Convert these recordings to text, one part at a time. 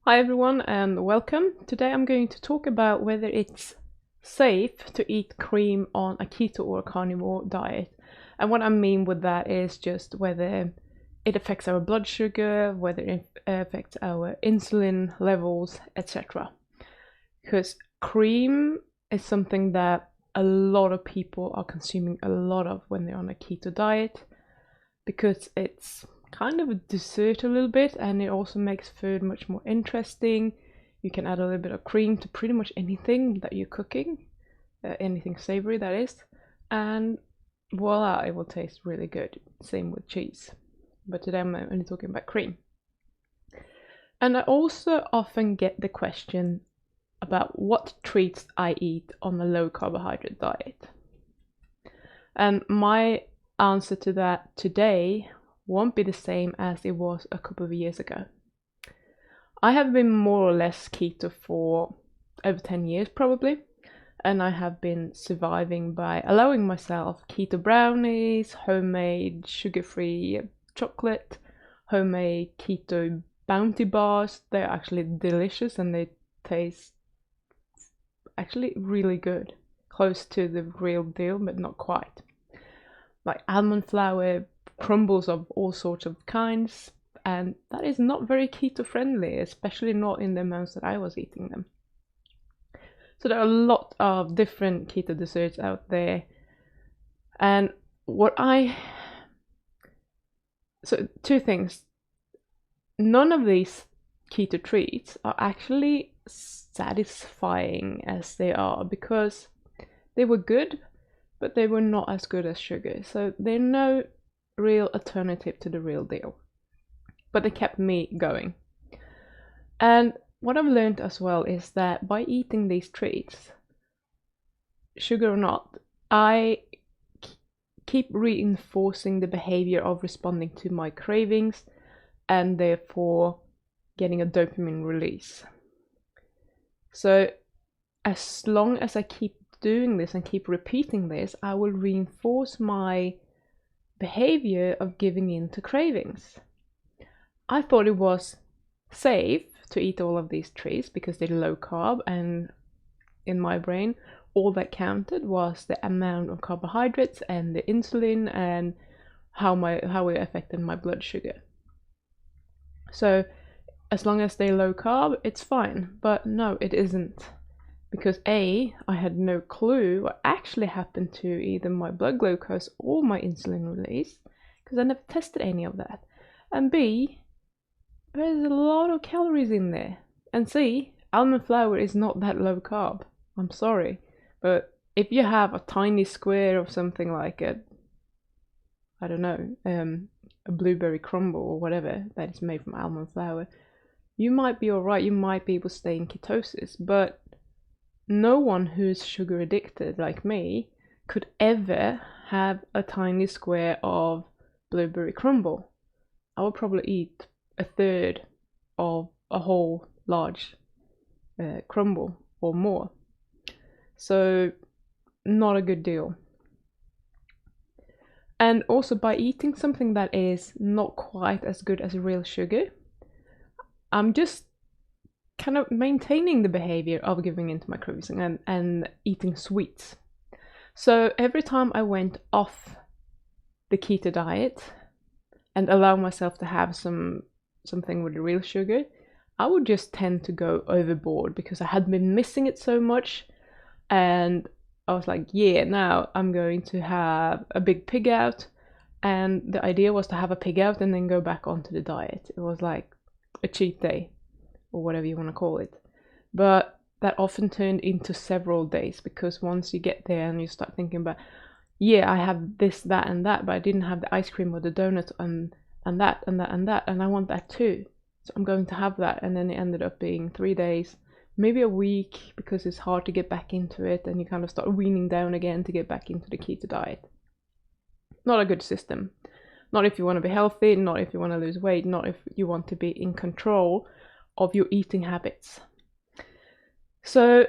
Hi everyone and welcome. Today I'm going to talk about whether it's safe to eat cream on a keto or carnivore diet. And what I mean with that is just whether it affects our blood sugar, whether it affects our insulin levels, etc. Because cream is something that a lot of people are consuming a lot of when they're on a keto diet because it's kind of a dessert a little bit, and it also makes food much more interesting. You can add a little bit of cream to pretty much anything that you're cooking, anything savory that is, and voila, it will taste really good. Same with cheese, but today I'm only talking about cream. And I also often get the question about what treats I eat on a low carbohydrate diet. And my answer to that today won't be the same as it was a couple of years ago. I have been more or less keto for over 10 years probably, and I have been surviving by allowing myself keto brownies, homemade sugar-free chocolate, homemade keto bounty bars. They're actually delicious and they taste actually really good, close to the real deal but not quite. Like almond flour crumbles of all sorts of kinds, and that is not very keto friendly, especially not in the amounts that I was eating them. So there are a lot of different keto desserts out there, and so two things. None of these keto treats are actually satisfying as they are because they were good, but they were not as good as sugar. So they're no real alternative to the real deal. But they kept me going. And what I've learned as well is that by eating these treats, sugar or not, I keep reinforcing the behavior of responding to my cravings and therefore getting a dopamine release. So as long as I keep doing this and keep repeating this, I will reinforce my behavior of giving in to cravings. I thought it was safe to eat all of these treats because they're low carb, and in my brain all that counted was the amount of carbohydrates and the insulin and how it affected my blood sugar. So as long as they're low carb, it's fine. But no, it isn't. Because A, I had no clue what actually happened to either my blood glucose or my insulin release, because I never tested any of that. And B, there's a lot of calories in there. And C, almond flour is not that low carb. I'm sorry. But if you have a tiny square of something like I don't know, a blueberry crumble or whatever that is made from almond flour, you might be alright, you might be able to stay in ketosis, but no one who's sugar addicted like me could ever have a tiny square of blueberry crumble. I would probably eat a third of a whole large crumble or more. So not a good deal. And also by eating something that is not quite as good as real sugar, I'm just kind of maintaining the behavior of giving into my cravings and eating sweets. So every time I went off the keto diet and allow myself to have something with real sugar, I would just tend to go overboard because I had been missing it so much, and I was like, yeah, now I'm going to have a big pig out. And the idea was to have a pig out and then go back onto the diet. It was like a cheat day, or whatever you want to call it. But that often turned into several days because once you get there and you start thinking about, yeah, I have this, that, and that, but I didn't have the ice cream or the donut and that, and that, and that, and I want that too. So I'm going to have that. And then it ended up being 3 days, maybe a week, because it's hard to get back into it and you kind of start weaning down again to get back into the keto diet. Not a good system. Not if you want to be healthy, not if you want to lose weight, not if you want to be in control of your eating habits. So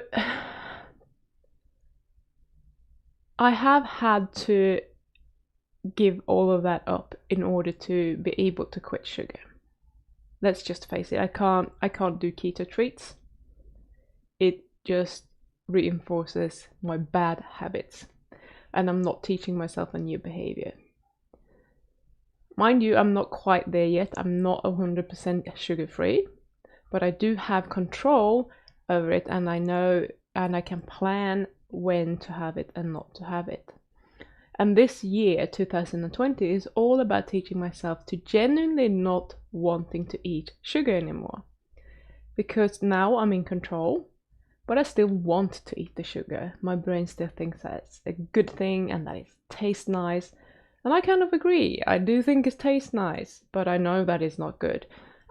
I have had to give all of that up in order to be able to quit sugar. let's just face it, I can't do keto treats. It just reinforces my bad habits, and I'm not teaching myself a new behavior. Mind you, I'm not quite there yet. I'm not 100% sugar-free, but I do have control over it, and I know and I can plan when to have it and not to have it. And this year, 2020, is all about teaching myself to genuinely not wanting to eat sugar anymore. Because now I'm in control, but I still want to eat the sugar. My brain still thinks that's a good thing and that it tastes nice. And I kind of agree. I do think it tastes nice, but I know that it's not good.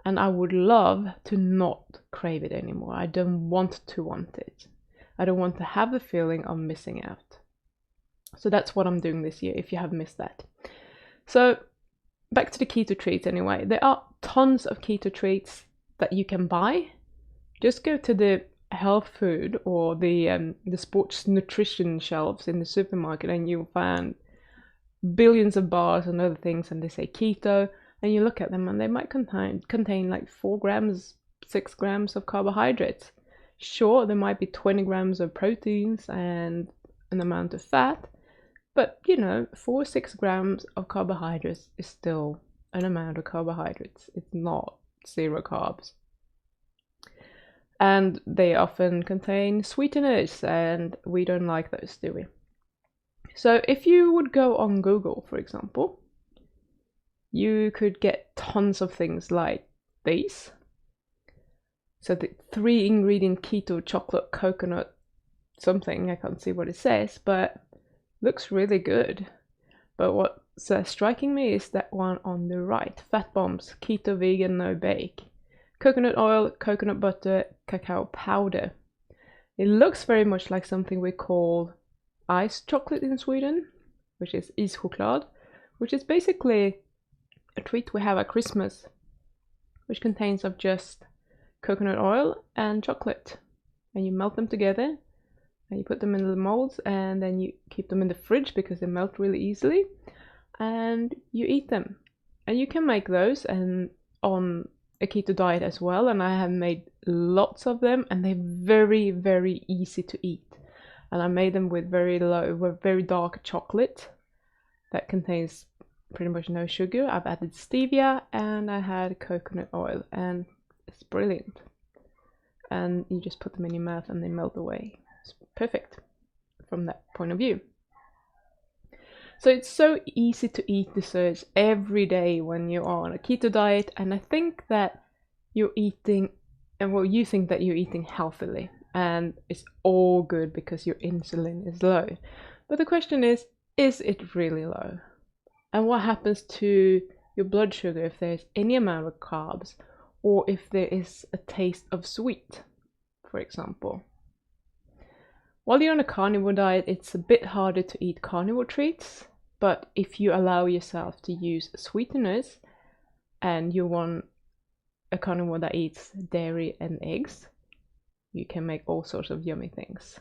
And I would love to not crave it anymore. I don't want to want it. I don't want to have the feeling of missing out. So that's what I'm doing this year, if you have missed that. So back to the keto treats anyway. There are tons of keto treats that you can buy. Just go to the health food or the sports nutrition shelves in the supermarket, and you'll find billions of bars and other things, and they say keto, and you look at them and they might contain like 4 grams, 6 grams of carbohydrates. Sure, there might be 20 grams of proteins and an amount of fat, but 4-6 grams of carbohydrates is still an amount of carbohydrates. It's not 0 carbs. And they often contain sweeteners, and we don't like those, do we? So if you would go on Google, for example, you could get tons of things like these. So the 3-ingredient keto chocolate coconut something, I can't see what it says, but looks really good. But what's striking me is that one on the right, Fat Bombs, keto vegan no bake. Coconut oil, coconut butter, cacao powder. It looks very much like something we call ice chocolate in Sweden, which is ischoklad, which is basically a treat we have at Christmas, which contains of just coconut oil and chocolate. And you melt them together, and you put them in the molds, and then you keep them in the fridge because they melt really easily, and you eat them. And you can make those and on a keto diet as well, and I have made lots of them, and they're very, very easy to eat. And I made them with very dark chocolate that contains pretty much no sugar. I've added stevia, and I had coconut oil, and it's brilliant. And you just put them in your mouth and they melt away. It's perfect from that point of view. So it's so easy to eat desserts every day when you're on a keto diet, and I think that you're eating, you think that you're eating healthily, and it's all good because your insulin is low. But the question is it really low? And what happens to your blood sugar if there's any amount of carbs, or if there is a taste of sweet, for example? While you're on a carnivore diet, it's a bit harder to eat carnivore treats, but if you allow yourself to use sweeteners, and you want a carnivore that eats dairy and eggs, you can make all sorts of yummy things.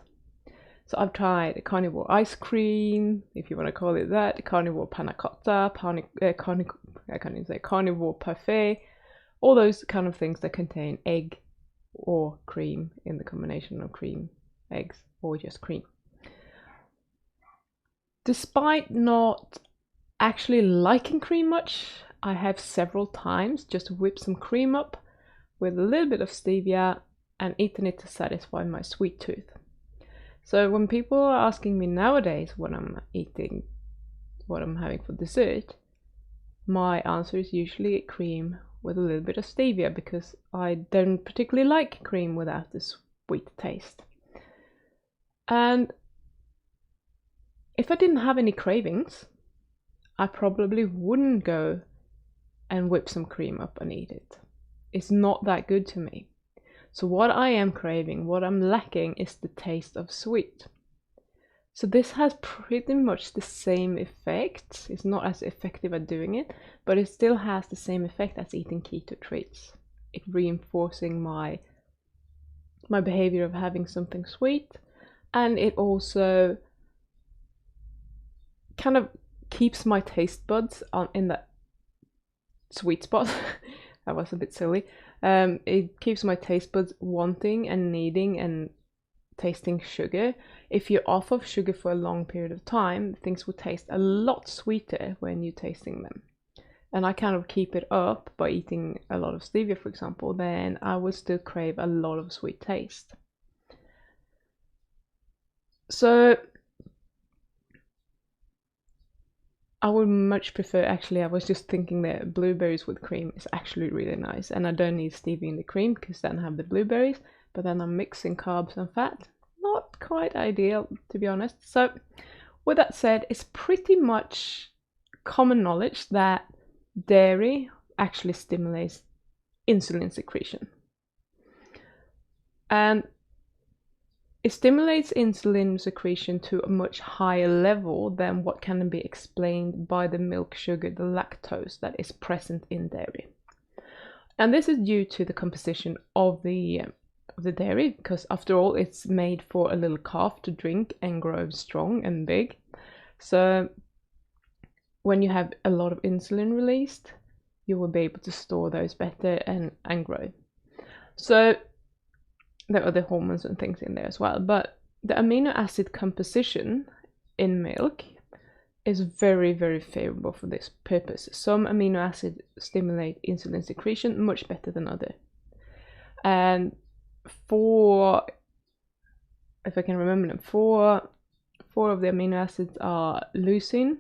So I've tried carnivore ice cream, if you want to call it that, carnivore panna cotta, carnivore parfait, all those kind of things that contain egg or cream in the combination of cream, eggs, or just cream. Despite not actually liking cream much, I have several times just whipped some cream up with a little bit of stevia and eaten it to satisfy my sweet tooth. So when people are asking me nowadays what I'm eating, what I'm having for dessert, my answer is usually cream with a little bit of stevia, because I don't particularly like cream without the sweet taste. And if I didn't have any cravings, I probably wouldn't go and whip some cream up and eat it. It's not that good to me. So what I am craving, what I'm lacking, is the taste of sweet. So this has pretty much the same effect. It's not as effective at doing it, but it still has the same effect as eating keto treats. It's reinforcing my behavior of having something sweet, and it also kind of keeps my taste buds in that sweet spot That was a bit silly. It keeps my taste buds wanting and needing and tasting sugar. If you're off of sugar for a long period of time, things will taste a lot sweeter when you're tasting them. And I kind of keep it up by eating a lot of stevia, for example, then I would still crave a lot of sweet taste. So I would much prefer, actually, I was just thinking that blueberries with cream is actually really nice. And I don't need stevia in the cream because then I have the blueberries, but then I'm mixing carbs and fat. Not quite ideal, to be honest. So with that said, it's pretty much common knowledge that dairy actually stimulates insulin secretion. And it stimulates insulin secretion to a much higher level than what can be explained by the milk sugar, the lactose that is present in dairy. And this is due to the composition of the dairy, because after all, it's made for a little calf to drink and grow strong and big. So when you have a lot of insulin released, you will be able to store those better and grow. So there are the hormones and things in there as well, but the amino acid composition in milk is very, very favorable for this purpose. Some amino acids stimulate insulin secretion much better than others. And for, if I can remember them, four of the amino acids are leucine,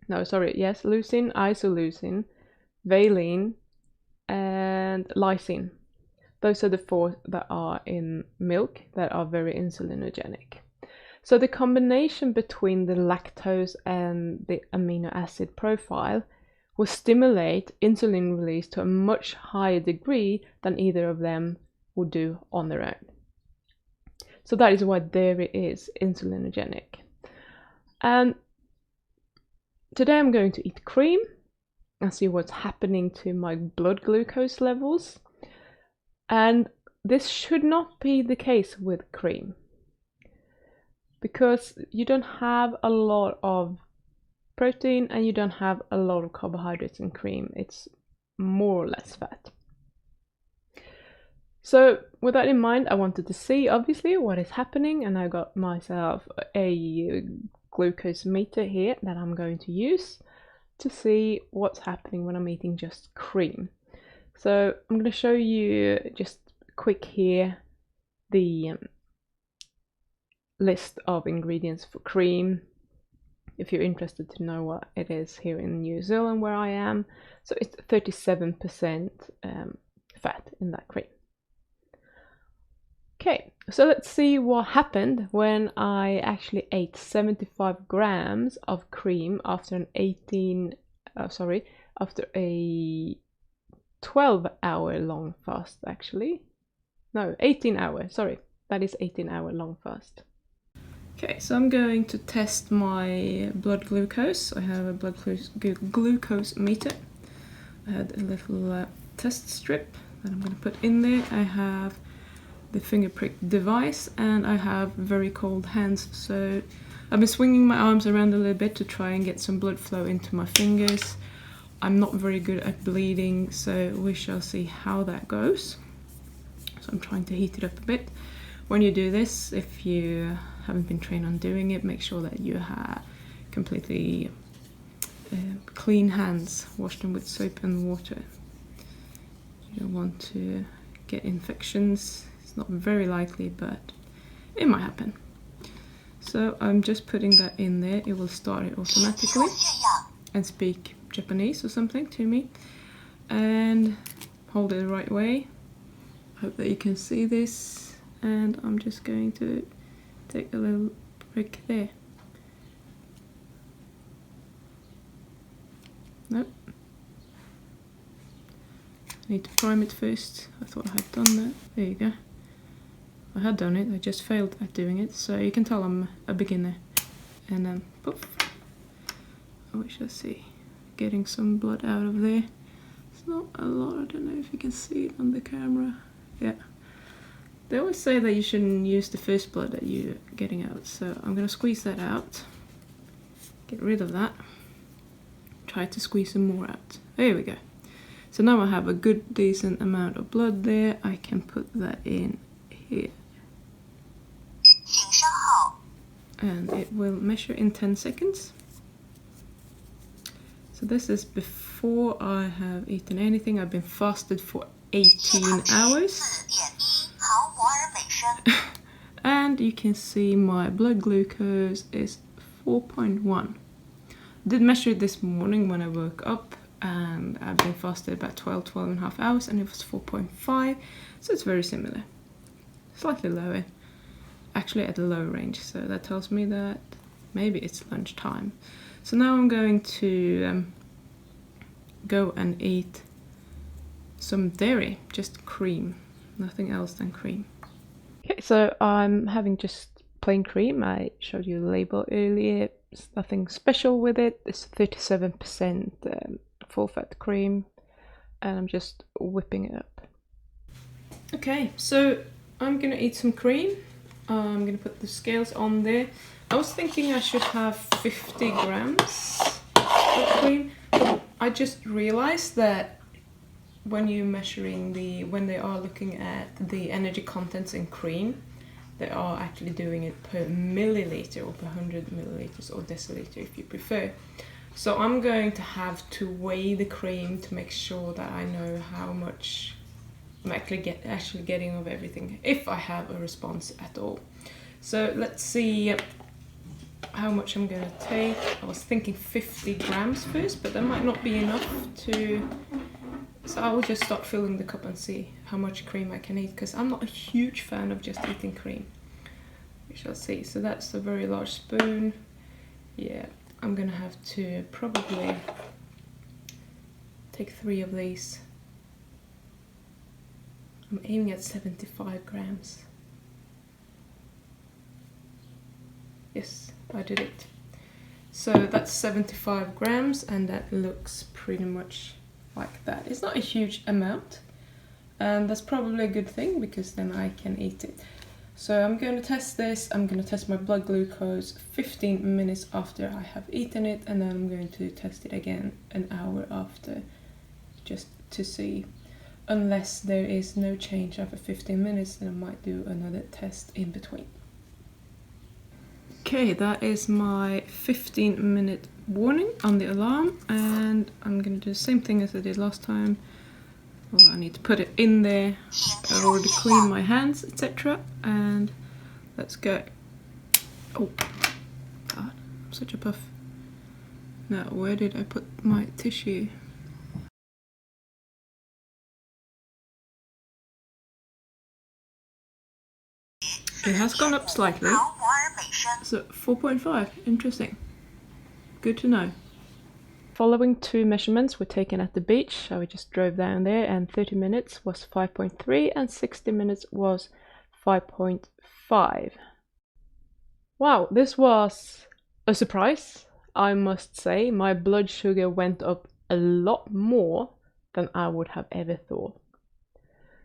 isoleucine, valine, and lysine. Those are the 4 that are in milk that are very insulinogenic. So the combination between the lactose and the amino acid profile will stimulate insulin release to a much higher degree than either of them would do on their own. So that is why dairy is insulinogenic. And today I'm going to eat cream and see what's happening to my blood glucose levels. And this should not be the case with cream, because you don't have a lot of protein and you don't have a lot of carbohydrates in cream. It's more or less fat. So with that in mind, I wanted to see obviously what is happening, and I got myself a glucose meter here that I'm going to use to see what's happening when I'm eating just cream. So I'm going to show you just quick here the list of ingredients for cream, if you're interested to know what it is here in New Zealand where I am. So it's 37% fat in that cream. Okay, so let's see what happened when I actually ate 75 grams of cream after an 12-hour long fast, actually. No, 18 hour, sorry. That is 18-hour long fast. Okay, so I'm going to test my blood glucose. I have a blood glucose meter. I had a little test strip that I'm going to put in there. I have the finger prick device and I have very cold hands, so I've been swinging my arms around a little bit to try and get some blood flow into my fingers. I'm not very good at bleeding, so we shall see how that goes. So I'm trying to heat it up a bit. When you do this, if you haven't been trained on doing it, make sure that you have completely clean hands. Wash them with soap and water. You don't want to get infections. It's not very likely, but it might happen. So I'm just putting that in there. It will start it automatically and speak Japanese or something to me, and hold it the right way. Hope that you can see this, and I'm just going to take a little prick there. Nope. I need to prime it first. I thought I had done that. There you go. I had done it, I just failed at doing it, so you can tell I'm a beginner. And then poof. We shall see. Getting some blood out of there. It's not a lot, I don't know if you can see it on the camera. Yeah. They always say that you shouldn't use the first blood that you're getting out, so I'm gonna squeeze that out. Get rid of that. Try to squeeze some more out. There we go. So now I have a good decent amount of blood there. I can put that in here. And it will measure in 10 seconds. So this is before I have eaten anything. I've been fasted for 18 hours. And you can see my blood glucose is 4.1. I did measure it this morning when I woke up, and I've been fasted about 12 and a half hours, and it was 4.5, so it's very similar. Slightly lower, actually at a low range, so that tells me that maybe it's lunchtime. So now I'm going to go and eat some dairy, just cream, nothing else than cream. Okay, so I'm having just plain cream. I showed you the label earlier. There's nothing special with it. It's 37% full fat cream, and I'm just whipping it up. Okay, so I'm gonna eat some cream. I'm gonna put the scales on there. I was thinking I should have 50 grams of cream, but I just realized that when you're measuring when they are looking at the energy contents in cream, they are actually doing it per milliliter or per 100 milliliters or deciliter if you prefer. So I'm going to have to weigh the cream to make sure that I know how much I'm actually getting of everything, if I have a response at all. So let's see how much I'm gonna take. I was thinking 50 grams first, but that might not be enough to... So I will just start filling the cup and see how much cream I can eat, because I'm not a huge fan of just eating cream. We shall see. So that's a very large spoon. Yeah, I'm gonna have to probably take 3 of these. I'm aiming at 75 grams. Yes, I did it. So that's 75 grams, and that looks pretty much like that. It's not a huge amount, and that's probably a good thing, because then I can eat it. So I'm going to test this. I'm going to test my blood glucose 15 minutes after I have eaten it, and then I'm going to test it again an hour after, just to see. Unless there is no change after 15 minutes, then I might do another test in between. Okay, that is my 15-minute warning on the alarm, and I'm going to do the same thing as I did last time. Well, I need to put it in there. I already cleaned my hands, etc. And let's go. Oh, God, I'm such a puff. Now, where did I put my tissue? It has gone up slightly. So 4.5, interesting. Good to know. Following 2 measurements were taken at the beach. So we just drove down there, and 30 minutes was 5.3 and 60 minutes was 5.5. Wow, this was a surprise, I must say. My blood sugar went up a lot more than I would have ever thought.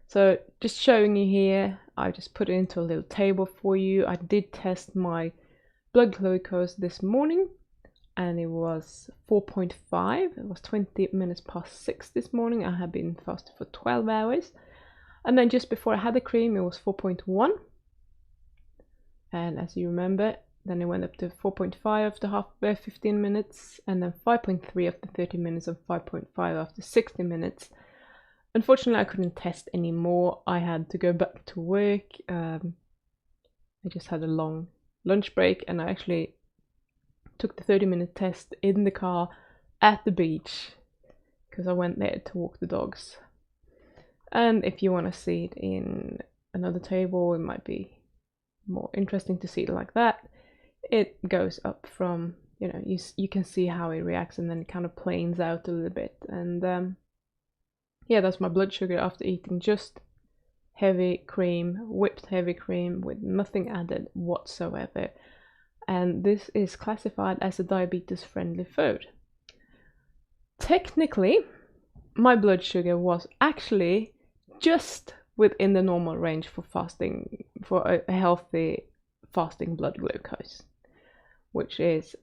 So just showing you here, I just put it into a little table for you. I did test my blood glucose this morning, and it was 4.5. It was 20 minutes past 6 this morning. I had been fasted for 12 hours. And then just before I had the cream, it was 4.1. And as you remember, then it went up to 4.5 after 15 minutes, and then 5.3 after 30 minutes, and 5.5 after 60 minutes. Unfortunately, I couldn't test anymore. I had to go back to work. I just had a long lunch break, and I actually took the 30-minute test in the car at the beach, because I went there to walk the dogs. And if you want to see it in another table, it might be more interesting to see it like that. It goes up from, you know, you can see how it reacts, and then it kind of planes out a little bit. And yeah, that's my blood sugar after eating just heavy cream, whipped heavy cream with nothing added whatsoever. And this is classified as a diabetes-friendly food. Technically, my blood sugar was actually just within the normal range for fasting, for a healthy fasting blood glucose, which is,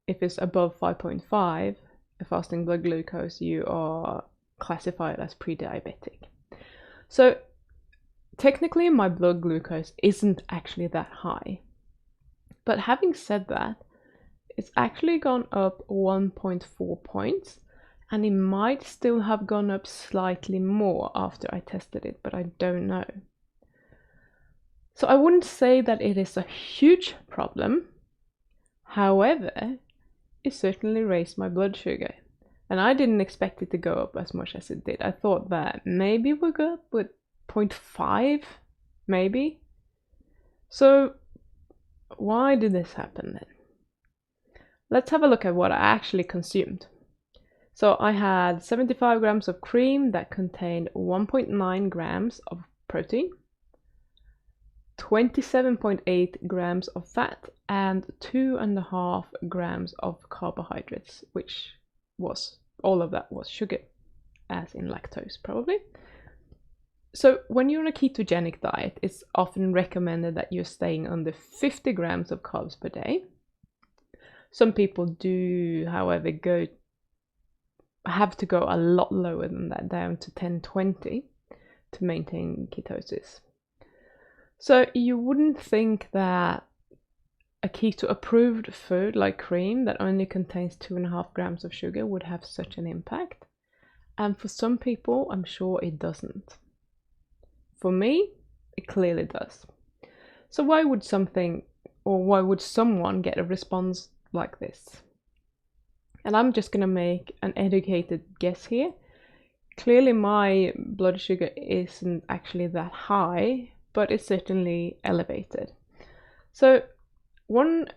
if it's above 5.5, a fasting blood glucose, you are classified as pre-diabetic. So technically my blood glucose isn't actually that high. But having said that, it's actually gone up 1.4 points, and it might still have gone up slightly more after I tested it, but I don't know. So I wouldn't say that it is a huge problem. However, it certainly raised my blood sugar. And I didn't expect it to go up as much as it did. I thought that maybe we'll go up with 0.5, maybe. So why did this happen then? Let's have a look at what I actually consumed. So I had 75 grams of cream that contained 1.9 grams of protein, 27.8 grams of fat, and 2.5 grams of carbohydrates, which was, all of that was sugar, as in lactose probably. So when you're on a ketogenic diet, it's often recommended that you're staying under 50 grams of carbs per day. Some people do, however, have to go a lot lower than that, down to 10-20 to maintain ketosis. So you wouldn't think that a keto approved food like cream that only contains 2.5 grams of sugar would have such an impact. And for some people, I'm sure it doesn't. For me, it clearly does. So why would someone get a response like this? And I'm just gonna make an educated guess here. Clearly my blood sugar isn't actually that high, but it's certainly elevated. So one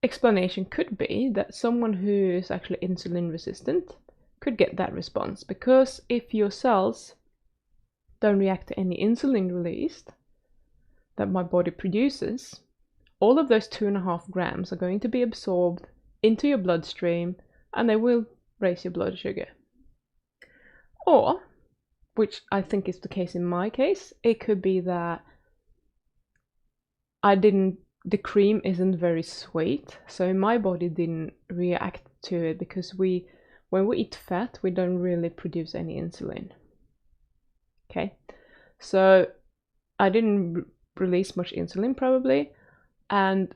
explanation could be that someone who is actually insulin resistant could get that response, because if your cells don't react to any insulin released that my body produces, all of those 2.5 grams are going to be absorbed into your bloodstream and they will raise your blood sugar. Or, which I think is the case in my case, it could be that the cream isn't very sweet, so my body didn't react to it, because when we eat fat, we don't really produce any insulin. Okay, so I didn't release much insulin probably, and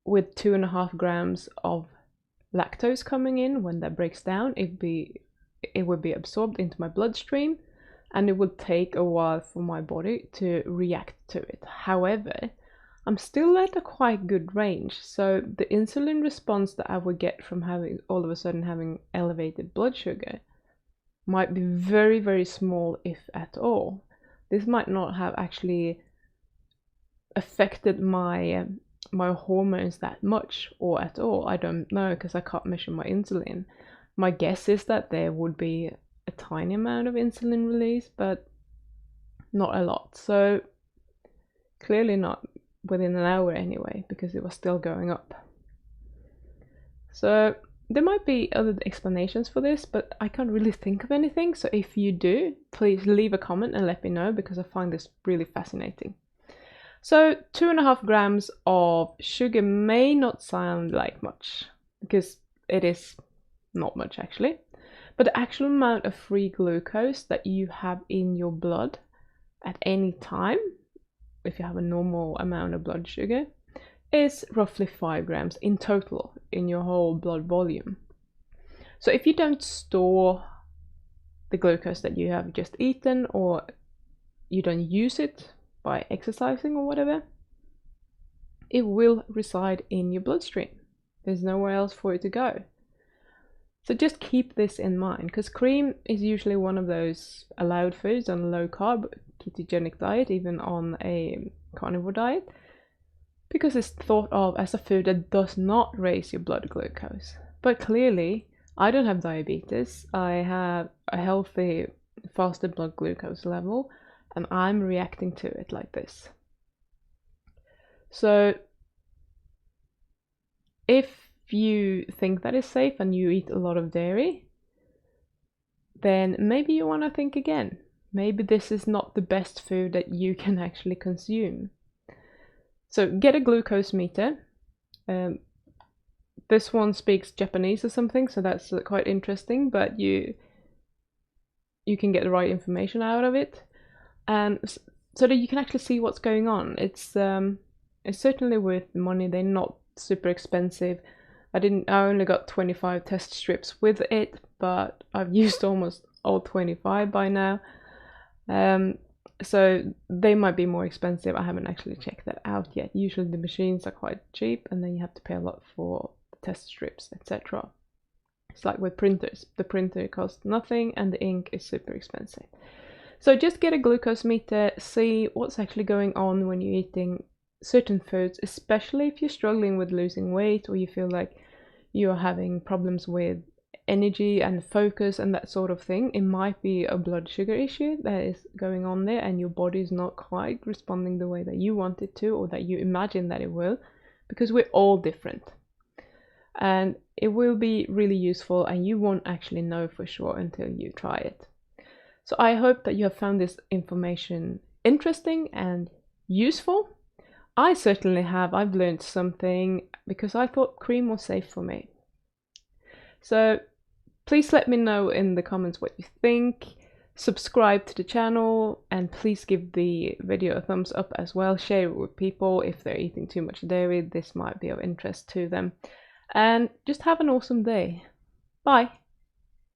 with 2.5 grams of lactose coming in, when that breaks down, it would be absorbed into my bloodstream, and it would take a while for my body to react to it. However, I'm still at a quite good range, so the insulin response that I would get from having all of a sudden having elevated blood sugar might be very, very small, if at all. This might not have actually affected my hormones that much or at all. I don't know, because I can't measure my insulin. My guess is that there would be a tiny amount of insulin release, but not a lot. So clearly not within an hour anyway, because it was still going up. So there might be other explanations for this, but I can't really think of anything. So if you do, please leave a comment and let me know, because I find this really fascinating. So 2.5 grams of sugar may not sound like much, because it is not much actually, but the actual amount of free glucose that you have in your blood at any time, if you have a normal amount of blood sugar, is roughly 5 grams in total in your whole blood volume. So if you don't store the glucose that you have just eaten, or you don't use it by exercising or whatever, it will reside in your bloodstream. There's nowhere else for it to go. So just keep this in mind, because cream is usually one of those allowed foods on a low carb ketogenic diet, even on a carnivore diet, because it's thought of as a food that does not raise your blood glucose. But clearly, I don't have diabetes. I have a healthy fasted blood glucose level, and I'm reacting to it like this. So if you think that is safe and you eat a lot of dairy, then maybe you want to think again. Maybe this is not the best food that you can actually consume. So get a glucose meter. This one speaks Japanese or something, so that's quite interesting, but you you can get the right information out of it, and so that you can actually see what's going on. It's certainly worth the money. They're not super expensive. I only got 25 test strips with it, but I've used almost all 25 by now. So they might be more expensive. I haven't actually checked that out yet. Usually the machines are quite cheap, and then you have to pay a lot for the test strips, etc. It's like with printers. The printer costs nothing and the ink is super expensive. So just get a glucose meter, see what's actually going on when you're eating certain foods, especially if you're struggling with losing weight, or you feel like you're having problems with energy and focus and that sort of thing. It might be a blood sugar issue that is going on there, and your body is not quite responding the way that you want it to, or that you imagine that it will, because we're all different. And it will be really useful, and you won't actually know for sure until you try it. So I hope that you have found this information interesting and useful. I certainly have. I've learned something because I thought cream was safe for me. So please let me know in the comments what you think. Subscribe to the channel, and please give the video a thumbs up as well. Share it with people if they're eating too much dairy. This might be of interest to them. And just have an awesome day. Bye.